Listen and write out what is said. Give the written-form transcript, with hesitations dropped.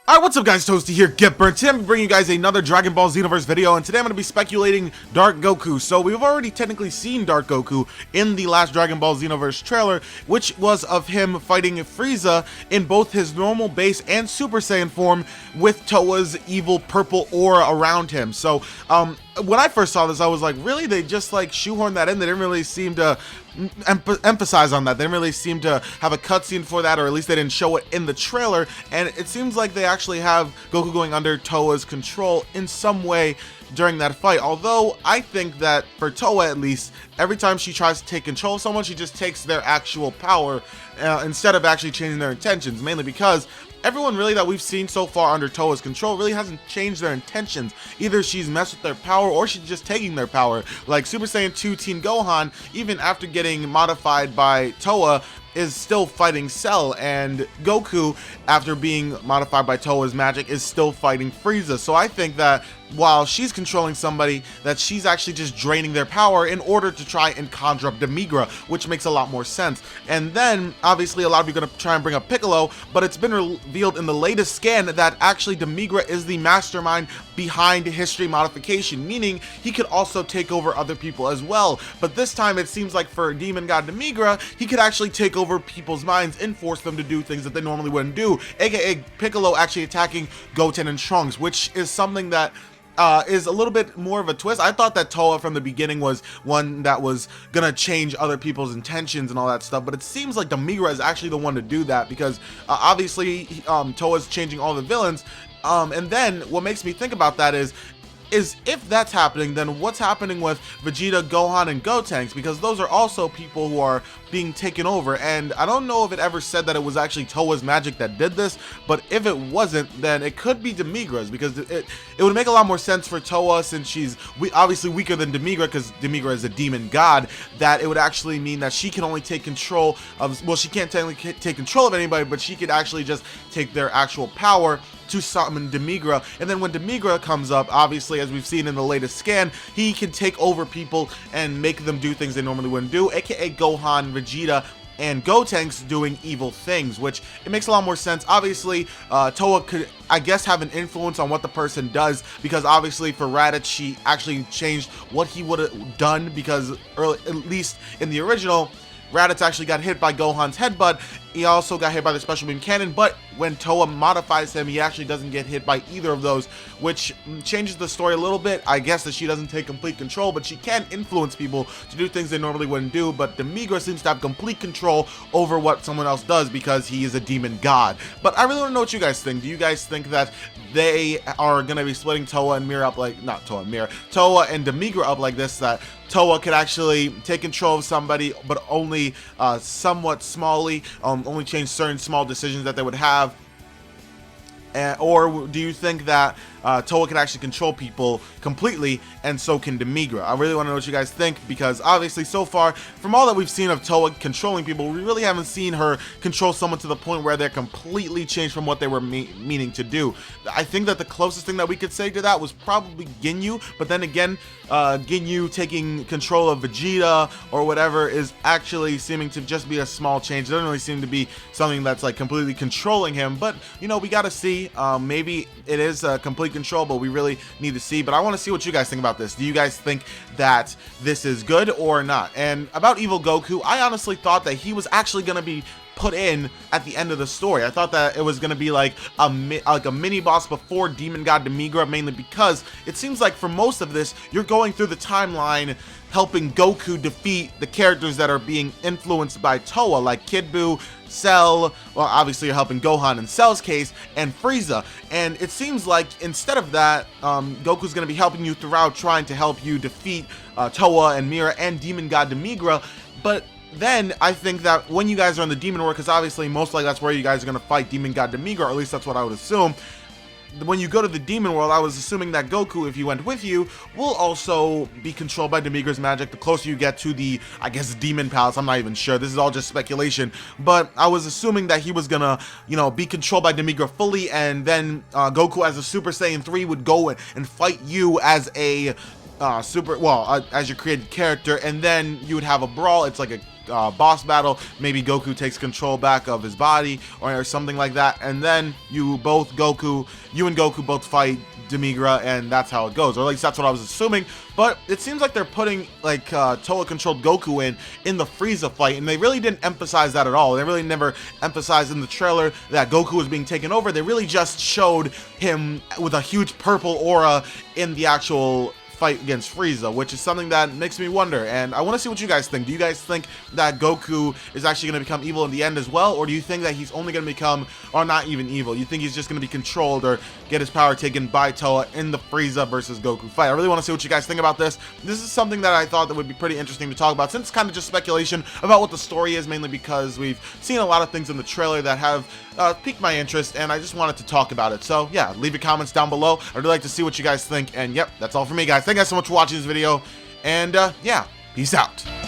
Alright, what's up guys, Toasty here, Get Burnt. Today I'm bringing you guys another Dragon Ball Xenoverse video, and today I'm going to be speculating Dark Goku. So we've already technically seen Dark Goku in the last Dragon Ball Xenoverse trailer, which was of him fighting Frieza in both his normal base and Super Saiyan form with Towa's evil purple aura around him. So when I first saw this, I was like, really? They just like shoehorned that in? They didn't really seem to emphasize on that. They didn't really seem to have a cutscene for that, or at least they didn't show it in the trailer, and it seems like they actually have Goku going under Towa's control in some way during that fight. Although I think that for Towa, at least, every time she tries to take control of someone, she just takes their actual power instead of actually changing their intentions, mainly because everyone really that we've seen so far under Towa's control really hasn't changed their intentions. Either she's messed with their power or she's just taking their power. Like Super Saiyan 2 Teen Gohan, even after getting modified by Towa, is still fighting Cell, and Goku, after being modified by Towa's magic, is still fighting Frieza. So I think that while she's controlling somebody, that she's actually just draining their power in order to try and conjure up Demigra, which makes a lot more sense. And then, obviously, a lot of you are going to try and bring up Piccolo, but it's been revealed in the latest scan that actually Demigra is the mastermind behind history modification, meaning he could also take over other people as well. But this time, it seems like for Demon God Demigra, he could actually take over people's minds and force them to do things that they normally wouldn't do, aka Piccolo actually attacking Goten and Trunks, which is something that is a little bit more of a twist. I thought that Towa from the beginning was one that was gonna change other people's intentions and all that stuff, but it seems like Demigra is actually the one to do that, because obviously Towa's changing all the villains, and then what makes me think about that is if that's happening, then what's happening with Vegeta, Gohan, and Gotenks? Because those are also people who are being taken over, and I don't know if it ever said that it was actually Towa's magic that did this, but if it wasn't, then it could be Demigra's, because it would make a lot more sense for Towa, since she's obviously weaker than Demigra, because Demigra is a demon god, that it would actually mean that she can only take control of, well, she can't technically take control of anybody, but she could actually just take their actual power to summon Demigra. And then when Demigra comes up, obviously, as we've seen in the latest scan, he can take over people and make them do things they normally wouldn't do, aka Gohan, Vegeta, and Gotenks doing evil things, which it makes a lot more sense. Obviously, Towa could, I guess, have an influence on what the person does, because obviously for Raditz, she actually changed what he would have done, because at least in the original, Raditz actually got hit by Gohan's headbutt. He also got hit by the special beam cannon, but when Towa modifies him, he actually doesn't get hit by either of those, which changes the story a little bit. I guess that she doesn't take complete control, but she can influence people to do things they normally wouldn't do. But Demigra seems to have complete control over what someone else does, because he is a demon god. But I really want to know what you guys think. Do you guys think that they are going to be splitting Towa and Mira up like, not Towa and Mira, Towa and Demigra up like this, that Towa could actually take control of somebody, but only somewhat smallly, only change certain small decisions that they would have? Or do you think that Towa can actually control people completely, and so can Demigra? I really want to know what you guys think, because obviously so far, from all that we've seen of Towa controlling people, we really haven't seen her control someone to the point where they're completely changed from what they were meaning to do. I think that the closest thing that we could say to that was probably Ginyu, but then again, Ginyu taking control of Vegeta or whatever is actually seeming to just be a small change. It doesn't really seem to be something that's like completely controlling him, but you know, we gotta see. Maybe it is complete control, but we really need to see. But I want to see what you guys think about this. Do you guys think that this is good or not? And about Evil Goku, I honestly thought that he was actually going to be put in at the end of the story. I thought that it was going to be like a mini boss before Demon God Demigra, mainly because it seems like for most of this, you're going through the timeline helping Goku defeat the characters that are being influenced by Towa, like Kid Buu, Cell, well, obviously you're helping Gohan in Cell's case, and Frieza. And it seems like instead of that, Goku's going to be helping you throughout, trying to help you defeat Towa and Mira and Demon God Demigra. But then I think that when you guys are in the Demon World, because obviously most likely that's where you guys are going to fight Demon God Demigra, or at least that's what I would assume. When you go to the Demon World, I was assuming that Goku, if he went with you, will also be controlled by Demigra's magic the closer you get to the, I guess, Demon Palace. I'm not even sure. This is all just speculation. But I was assuming that he was gonna, you know, be controlled by Demigra fully, and then Goku as a Super Saiyan 3 would go and fight you as a as your created character, and then you would have a brawl. It's like a boss battle. Maybe Goku takes control back of his body or something like that, and then you and Goku both fight Demigra, and that's how it goes, or at least that's what I was assuming. But it seems like they're putting like Towa controlled Goku in the Frieza fight, and they really didn't emphasize that at all. They really never emphasized in the trailer that Goku was being taken over. They really just showed him with a huge purple aura in the actual fight against Frieza, which is something that makes me wonder, and I want to see what you guys think. Do you guys think that Goku is actually going to become evil in the end as well, or do you think that he's only going to become, or not even evil, you think he's just going to be controlled or get his power taken by Towa in the Frieza versus Goku fight? I really want to see what you guys think about this. This is something that I thought that would be pretty interesting to talk about, since it's kind of just speculation about what the story is, mainly because we've seen a lot of things in the trailer that have piqued my interest, and I just wanted to talk about it. So yeah, leave your comments down below. I'd really like to see what you guys think, and yep, that's all for me, guys. Thank you guys so much for watching this video, and yeah, peace out.